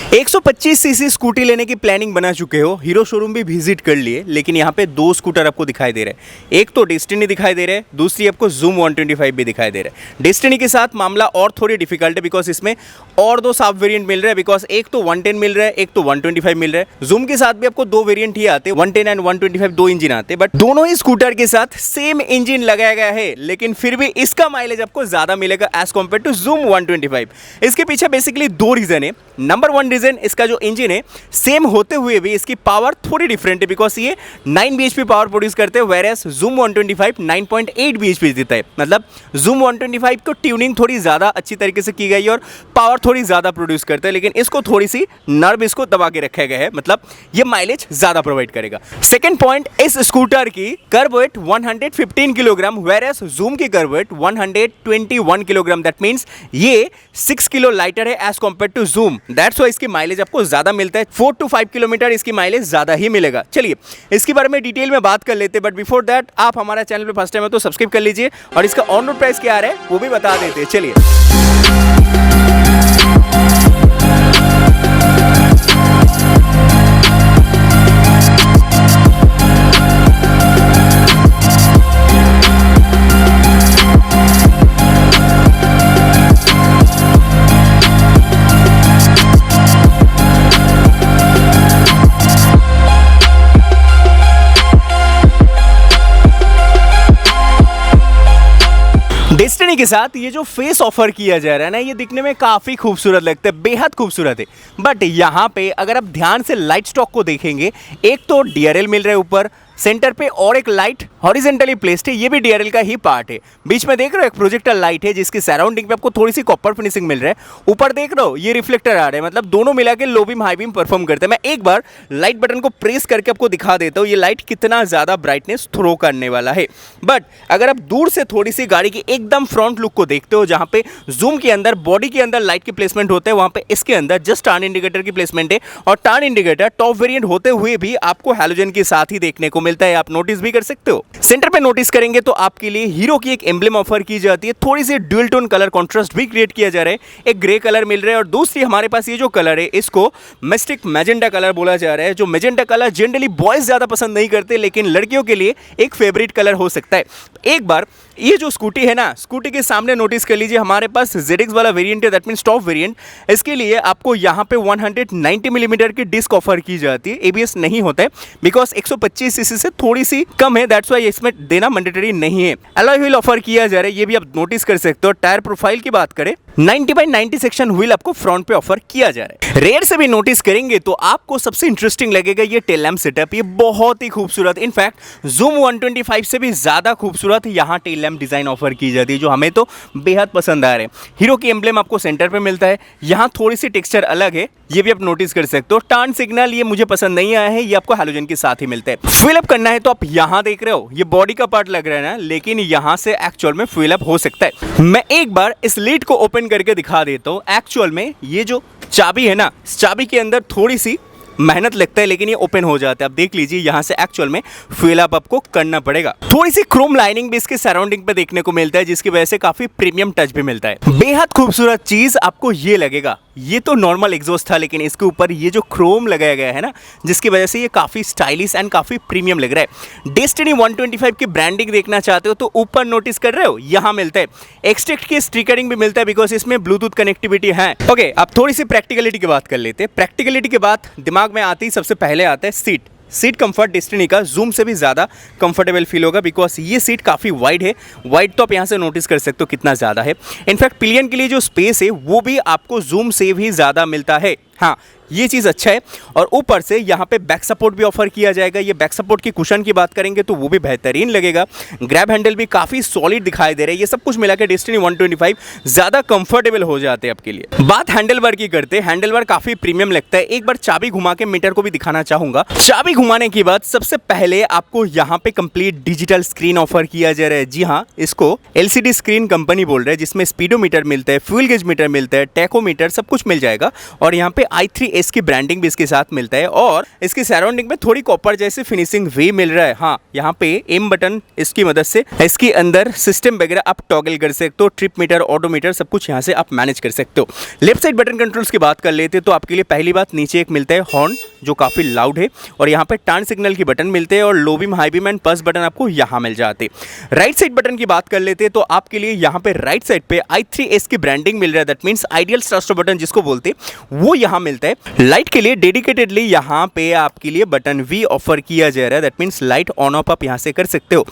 125 CC scooty लेने की planning बना चुके हो, हीरो शोरूम भी विजिट कर लिए, लेकिन यहाँ पे दो स्कूटर आपको दिखाई दे रहे हैं। एक तो डेस्टिनी दिखाई दे रहा है, दूसरी आपको जूम 125 भी दिखाई दे रहा है। डेस्टिनी के साथ मामला और थोड़ी डिफिकल्ट है बिकॉज इसमें और दो साफ वेरिएंट मिल रहे हैं, बिकॉज एक तो 110 मिल रहा है, एक तो 125 मिल रहा है। जूम के साथ भी आपको दो वेरिएंट ही आते हैं, 110 एंड 125 दो इंजन आते हैं, बट दोनों ही स्कूटर के साथ सेम इंजन लगाया गया है, लेकिन फिर भी इसका माइलेज आपको ज्यादा मिलेगा एज कम्पेयर टू जूम 125। इसके पीछे बेसिकली दो रीजन है। नंबर वन रीजन, इसका जो इंजन है सेम होते हुए भी इसकी पावर थोड़ी डिफरेंट है, बिकॉज ये 9 bhp पावर प्रोड्यूस करते हैं, वेरएस जूम 125 9.8 bhp देता है। मतलब जूम 125 को ट्यूनिंग थोड़ी ज्यादा अच्छी तरीके से की गई है और पावर थोड़ी ज्यादा प्रोड्यूस करता है, लेकिन इसको थोड़ी सी नर्व इसको दबा के रखा गया है, मतलब ये माइलेज ज्यादा प्रोवाइड करेगा। सेकेंड पॉइंट, इस स्कूटर की kerb weight 115 kilogram, versus Xoom की kerb weight 121 kilogram. That means ये 6 किलो लाइटर है as compare to Xoom. That's why इसकी माइलेज आपको ज्यादा मिलता है, 4 to 5 किलोमीटर इसकी माइलेज ज्यादा ही मिलेगा। चलिए इसके बारे में डिटेल में बात कर लेते हैं, बट बिफोर दैट आप हमारा चैनल पे फर्स्ट टाइम है तो सब्सक्राइब कर लीजिए और इसका ऑन रोड प्राइस क्या आ रहा है वो भी बता देते हैं। चलिए डेस्टिनी के साथ ये जो फेस ऑफर किया जा रहा है ना, ये दिखने में काफी खूबसूरत लगता है, बेहद खूबसूरत है। बट यहाँ पे अगर आप ध्यान से लाइट स्टॉक को देखेंगे, एक तो डीआरएल मिल रहा है ऊपर सेंटर पे और एक लाइट हॉरिजेंटली प्लेस्ड है, ये भी डीआरएल का ही पार्ट है। बीच में देख रहे हो एक प्रोजेक्टर लाइट है जिसकी सराउंडिंग पे आपको थोड़ी सी कॉपर फिनिशिंग मिल रहा है। ऊपर देख रहे हो ये रिफ्लेक्टर आ रहे हैं, मतलब दोनों मिला के low beam high beam perform करते हैं। मैं एक बार लाइट बटन को प्रेस करके आपको दिखा देता हूँ ये लाइट कितना ज्यादा ब्राइटनेस थ्रो करने वाला है। बट अगर आप दूर से थोड़ी सी गाड़ी की एकदम फ्रंट लुक को देखते हो, जहाँ पे जूम के अंदर बॉडी के अंदर लाइट की प्लेसमेंट होते हैं, वहां पे इसके अंदर जस्ट टर्न इंडिकेटर की प्लेसमेंट है। और टर्न इंडिकेटर टॉप वेरिएंट होते हुए भी आपको हैलोजन के साथ ही देखने को मिलता है, आप नोटिस भी कर सकते हो। सेंटर पे नोटिस करेंगे तो आपके लिए हीरो की एक एम्ब्लेम ऑफर की जाती है, थोड़ी सी ड्यूल टोन कलर कॉन्ट्रास्ट भी क्रिएट किया जा रहा है। एक ग्रे कलर मिल रहा है और दूसरी हमारे पास ये जो कलर है इसको मिस्टिक मैजेंटा कलर बोला जा रहा है। जो मैजेंटा कलर जनरली बॉयज ज्यादा पसंद नहीं करते, लेकिन लड़कियों के लिए एक फेवरेट कलर हो सकता है। एक बार ये जो स्कूटी है ना, स्कूटी के सामने नोटिस कर लीजिए हमारे पास ZX वाला वेरिएंट है, दैट मींस टॉप वेरिएंट। इसके लिए आपको यहाँ पे 190 मिलीमीटर की डिस्क ऑफर की जाती है। ABS नहीं होता है बिकॉज 125 सीसी से थोड़ी सी कम है, दैट्स व्हाई इसमें देना मैंडेटरी नहीं है। अलॉय व्हील ऑफर किया जा रहा है, ये भी आप नोटिस कर सकते हो। टायर प्रोफाइल की बात करें 90/90 सेक्शन व्हील आपको फ्रंट पे ऑफर किया जा रहा है। रेयर से भी नोटिस करेंगे तो आपको सबसे इंटरेस्टिंग लगेगा ये टेल लैम्प सेटअप, ये बहुत ही खूबसूरत, इनफैक्ट जूम 125 से भी ज्यादा खूबसूरत यहाँ टेल लैम्प डिजाइन ऑफर की जाती है, जो हमें तो बेहद पसंद आ रहे हैं। हीरो की एम्ब्लेम आपको सेंटर पे मिलता है, यहाँ थोड़ी सी टेक्सचर अलग है, ये भी आप नोटिस कर सकते हो। टर्न सिग्नल ये मुझे पसंद नहीं आया है, ये आपको हैलोजन के साथ ही मिलता है। फ्यूल अप करना है तो आप यहाँ देख रहे हो ये बॉडी का पार्ट लग रहा है ना, लेकिन यहाँ से एक्चुअल में फ्यूल अप हो सकता है। मैं एक बार इस लीड को ओपन करके दिखा देता हूँ। एक्चुअल में ये जो चाबी है ना, इस चाबी के अंदर थोड़ी सी मेहनत लगता है, लेकिन ये ओपन हो जाता है। आप देख लीजिए यहाँ से एक्चुअल में फ्यूल अप आपको करना पड़ेगा। थोड़ी सी क्रोम लाइनिंग भी इसके सराउंडिंग पे देखने को मिलता है, जिसकी वजह से काफी प्रीमियम टच भी मिलता है। बेहद खूबसूरत चीज आपको ये लगेगा, ये तो नॉर्मल एग्जॉस्ट था, लेकिन इसके ऊपर ये जो क्रोम लगाया गया है ना, जिसकी वजह से ये काफी स्टाइलिश एंड काफी प्रीमियम लग रहा है। डेस्टिनी 125 की ब्रांडिंग देखना चाहते हो तो ऊपर नोटिस कर रहे हो यहाँ मिलता है। एक्सट्रैक्ट की स्टिकरिंग भी मिलता है बिकॉज इसमें ब्लूटूथ कनेक्टिविटी है। ओके, अब थोड़ी सी प्रैक्टिकलिटी की बात कर लेते हैं। प्रैक्टिकलिटी के बाद दिमाग में आती सबसे पहले आता है सीट कंफर्ट। डेस्टिनी का जूम से भी ज़्यादा कंफर्टेबल फील होगा बिकॉज ये सीट काफ़ी वाइड है। वाइड तो आप यहाँ से नोटिस कर सकते हो कितना ज़्यादा है। इनफैक्ट पिलियन के लिए जो स्पेस है वो भी आपको जूम से भी ज़्यादा मिलता है। हाँ, ये चीज़ अच्छा है। और ऊपर से यहाँ पे बैक सपोर्ट भी ऑफर किया जाएगा। ये बैक सपोर्ट की कुशन की बात करेंगे तो वो भी बेहतरीन लगेगा। ग्रैब हैंडल भी काफ़ी सॉलिड दिखाई दे रहे हैं। ये सब कुछ मिला के डेस्टिनी 125 ज़्यादा कंफर्टेबल हो जाते हैं आपके लिए। बात हैंडल बार की करते हैं, हैंडल बार काफ़ी प्रीमियम लगता है। एक बार चाबी घुमा के मीटर को भी दिखाना चाहूँगा। चाबी घुमाने के बाद सबसे पहले आपको यहाँ पे कंप्लीट डिजिटल स्क्रीन ऑफर किया जा रहा है। जी हाँ, इसको LCD स्क्रीन कंपनी बोल रहा है, जिसमें स्पीडोमीटर मिलता है, फ्यूल गेज मीटर मिलता है, टैकोमीटर सब कुछ मिल जाएगा। और यहाँ पे i3S की ब्रांडिंग भी इसके साथ मिलता है और इसकी सराउंडिंग में थोड़ी कॉपर जैसे फिनिशिंग भी मिल रहा है। हाँ, यहाँ पे एम बटन इसकी मदद से इसके अंदर सिस्टम वगैरह आप टॉगल कर सकते हो, ट्रिप मीटर, ऑडोमीटर सब कुछ यहाँ से आप मैनेज कर सकते हो। लेफ्ट साइड बटन कंट्रोल्स की बात कर लेते तो आपके लिए पहली बात नीचे एक मिलता है हॉर्न जो काफ़ी लाउड है और यहाँ पे टर्न सिग्नल की बटन मिलते हैं और low beam, high beam and pulse button आपको यहाँ मिल जाते। राइट साइड बटन की बात कर लेते तो आपके लिए यहाँ पे राइट साइड पे i3S की ब्रांडिंग मिल रहा है, that means ideal start stop button जिसको बोलते वो यहाँ मिलता है। लाइट के लिए डेडिकेटेडली यहाँ पे आपके लिए बटन V ऑफर किया जा रहा है, that means light on off आप यहाँ से कर सकते हो।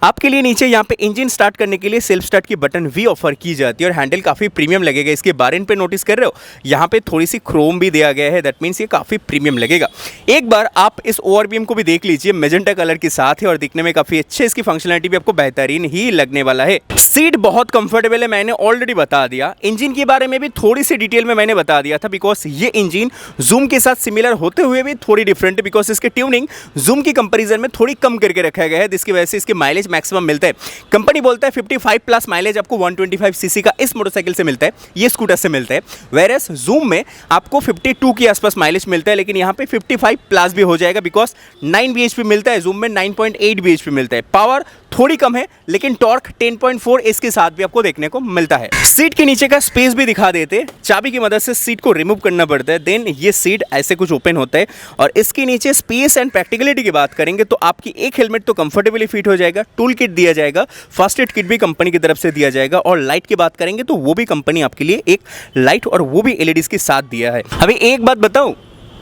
आपके लिए नीचे यहाँ पे इंजन स्टार्ट करने के लिए सेल्फ स्टार्ट की बटन V ऑफर की जाती है और हैंडल काफ़ी प्रीमियम लगेगा। इसके बारे पे नोटिस कर रहे हो, यहाँ पे थोड़ी सी क्रोम भी दिया गया है, दैट मीन्स ये काफ़ी प्रीमियम लगेगा। एक बार आप इस ओवरबीम को भी देख लीजिए, मेजेंटा कलर के साथ है और दिखने में काफ़ी अच्छे, इसकी फंक्शनलिटी भी आपको बेहतरीन ही लगने वाला है। सीट बहुत कंफर्टेबल है, मैंने ऑलरेडी बता दिया। इंजन के बारे में भी थोड़ी सी डिटेल में मैंने बता दिया था, बिकॉज ये इंजन जूम के साथ सिमिलर होते हुए भी थोड़ी डिफरेंट है, बिकॉज इसके ट्यूनिंग जूम की कंपैरिजन में थोड़ी कम करके रखा गया है, जिसकी वजह से इसके माइलेज मैक्सिमम मिलता है। कंपनी बोलता है 55 प्लस माइलेज आपको 125 सीसी का इस मोटरसाइकिल से मिलता है, ये स्कूटर से मिलता है। वेरएस जूम में आपको 52 के आसपास माइलेज मिलता है, लेकिन यहाँ पे 55 प्लस भी हो जाएगा, बिकॉज 9 bhp मिलता है, जूम में 9.8 bhp मिलता है। पावर थोड़ी कम है, लेकिन टॉर्क 10.4 इसके साथ भी आपको देखने को मिलता है। सीट के नीचे का स्पेस भी दिखा देते, चाबी की मदद से सीट को रिमूव करना पड़ता है, देन ये सीट ऐसे कुछ ओपन होता है। और इसके नीचे स्पेस एंड प्रैक्टिकलिटी की बात करेंगे तो आपकी एक हेलमेट तो कंफर्टेबली फिट हो जाएगा, टूल किट दिया जाएगा, फर्स्ट एड किट भी कंपनी की तरफ से दिया जाएगा और लाइट की बात करेंगे तो वो भी कंपनी आपके लिए एक लाइट और वो भी एलईडीज के साथ दिया है। अभी एक बात बताऊं,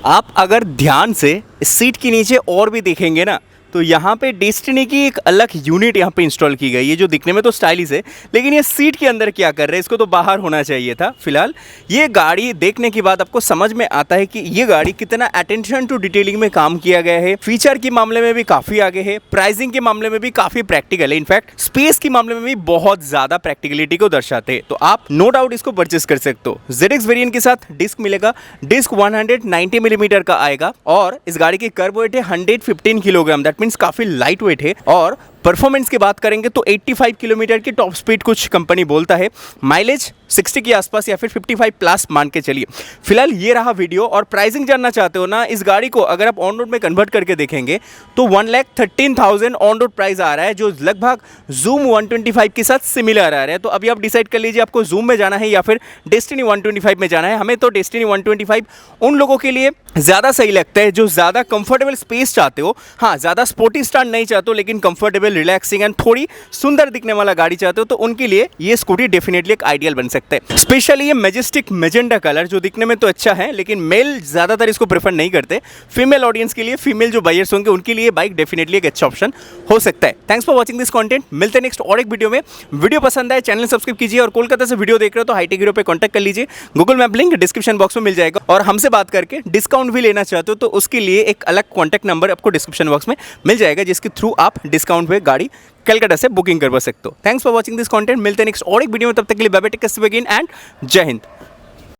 आप अगर ध्यान से सीट के नीचे और भी देखेंगे ना तो यहाँ पे डेस्टिनी की एक अलग यूनिट यहाँ पे इंस्टॉल की गई है, जो दिखने में तो स्टाइलिश है, लेकिन ये सीट के अंदर क्या कर रहे हैं, इसको तो बाहर होना चाहिए था। फिलहाल ये गाड़ी देखने के बाद आपको समझ में आता है कि ये गाड़ी कितना अटेंशन टू डिटेलिंग में काम किया गया है। फीचर के मामले में भी काफ़ी आगे है, प्राइसिंग के मामले में भी काफ़ी प्रैक्टिकल है, इनफैक्ट स्पेस के मामले में भी बहुत ज़्यादा प्रैक्टिकलिटी को दर्शाते हैं। तो आप नो डाउट इसको परचेस कर सकते हो। ZX वेरिएंट के साथ डिस्क मिलेगा, डिस्क 190 मिलीमीटर का आएगा और इस गाड़ी की कर्व वेट है 115 किलोग्राम, दैट मीन्स काफी लाइट वेट है। और परफॉर्मेंस की बात करेंगे तो 85 किलोमीटर की टॉप स्पीड कुछ कंपनी बोलता है, माइलेज 60 के आसपास या फिर 55 प्लस मान के चलिए। फिलहाल ये रहा वीडियो। और प्राइसिंग जानना चाहते हो ना, इस गाड़ी को अगर आप ऑन रोड में कन्वर्ट करके देखेंगे तो 1,13,000 ऑन रोड प्राइस आ रहा है, जो लगभग जूम 125 के साथ सिमिलर आ रहा है। तो अभी आप डिसाइड कर लीजिए आपको जूम में जाना है या फिर डेस्टिनी 125 में जाना है। हमें तो डेस्टिनी 125 उन लोगों के लिए ज़्यादा सही लगता है जो ज़्यादा कंफर्टेबल स्पेस चाहते हो। हाँ, ज़्यादा स्पोर्टी स्टाइल नहीं चाहते हो, लेकिन कंफर्टेबल, रिलैक्सिंग एंड थोड़ी सुंदर दिखने वाला गाड़ी चाहते हो, तो उनके लिए ये स्कूटी डेफिनेटली एक आइडियल बन सकता है। स्पेशली ये मैजेस्टिक मेजेंटा कलर जो दिखने में तो अच्छा है, लेकिन मेल ज़्यादातर इसको प्रेफर नहीं करते। फीमेल ऑडियंस के लिए, फीमेल जो बायर्स होंगे उनके लिए बाइक डेफिनेटली एक अच्छा ऑप्शन हो सकता है। Thanks for watching this content. मिलते हैं नेक्स्ट और एक वीडियो में। वीडियो पसंद आए चैनल सब्सक्राइब कीजिए और कोलकाता से वीडियो देख रहे हो तो हाईटेक हीरो पे कॉन्टैक्ट कर लीजिए। Google map link description box में मिल जाएगा और हमसे बात करके डिस्काउंट भी लेना चाहते हो तो उसके लिए एक अलग कॉन्टैक्ट नंबर आपको डिस्क्रिप्शन बॉक्स में मिल जाएगा, जिसके थ्रू आप डिस्काउंट पे गाड़ी कलकत्ता से बुकिंग करवा सकते हो। Thanks for watching this content. मिलते हैं नेक्स्ट और एक वीडियो में, तब तक के लिए bye bye, take care and जय हिंद।